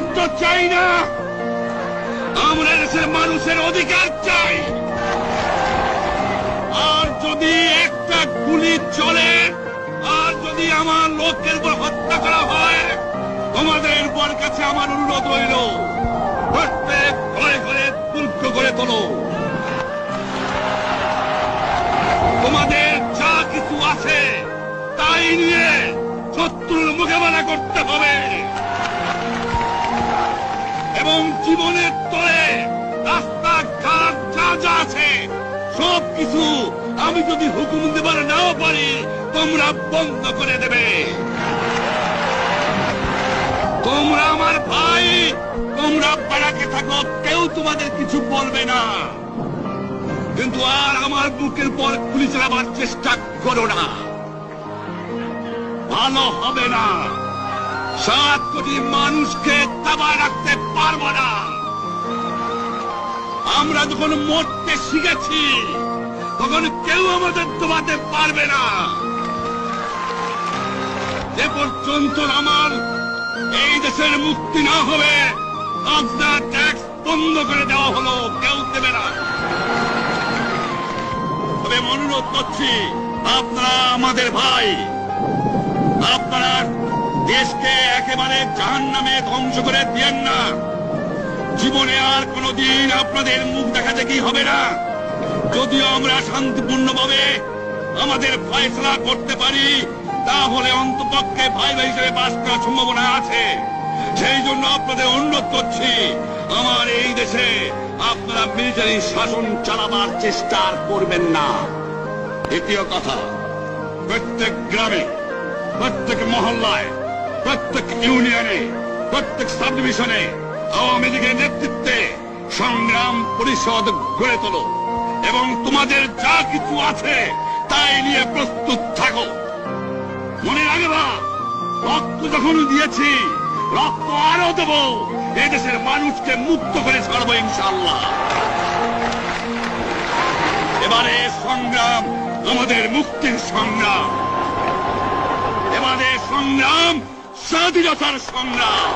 যুদ্ধ চাই না, আমরা দেশের মানুষের অধিকার চাই। আর যদি একটা গুলি চলে, আর যদি আমার লোকের উপর হত্যা করা হয়, তোমাদের বর কাছে আমার অনুরোধ রইল, প্রত্যেক ঘরে ঘরে দুর্গ করে তোলো। তোমাদের যা কিছু আছে তাই নিয়ে শত্রুর মোকাবেলা করতে হবে, এবং জীবনের তরে রাস্তাঘাট যা যা আছে সবকিছু আমি যদি হুকুম দেবার নাও পারি, তোমরা বন্ধ করে দেবে। তোমরা আমার ভাই, তোমরা বাড়াকে থাকো, কেউ তোমাদের কিছু বলবে না, কিন্তু আর আমার বুকের পর গুলি চালাবার চেষ্টা করো না, ভালো হবে না। 7 কোটি মানুষকে দাবায় রাখতে পারবো না। আমরা যখন মরতে শিখেছি তখন কেউ আমাদের দবাতে পারবে না। যে পর্যন্ত আমার এই দেশের মুক্তি না হবে, খাজনা ট্যাক্স বন্ধ করে দেওয়া হলো, কেউ দেবে না। তবে অনুরোধ করছি, আপনারা আমাদের ভাই, আপনারা দেশকে একেবারে জাহান্নামে ধ্বংস করে দিয়েন না। জীবনে আর কোনদিন আপনাদের মুখ দেখা দেখি হবে না। যদিও আমরা শান্তিপূর্ণভাবে আমাদের ফয়সালা করতে পারি, তাহলে অন্তপক্ষে ভাই ভাই হিসেবে বাস করার সম্ভাবনা আছে। সেই জন্য আপনাদের অনুরোধ করছি, আমার এই দেশে আপনারা মিলিটারি শাসন চালাবার চেষ্টা আর করবেন না। দ্বিতীয় কথা, প্রত্যেক গ্রামে, প্রত্যেক মহল্লায়, প্রত্যেক ইউনিয়নে, প্রত্যেক সাব ডিভিশনে আওয়ামী লীগের নেতৃত্বে সংগ্রাম পরিষদ গড়ে তোলো, এবং তোমাদের যা কিছু আছে তাই নিয়ে প্রস্তুত থাকো। মনে রাখবা, রক্ত যখন দিয়েছি, রক্ত আরো দেব, এদেশের মানুষকে মুক্ত করে ছাড়বো ইনশাআল্লাহ। এবারে সংগ্রাম আমাদের মুক্তির সংগ্রাম, এবারে সংগ্রাম স্বাধীনতার সংগ্রাম।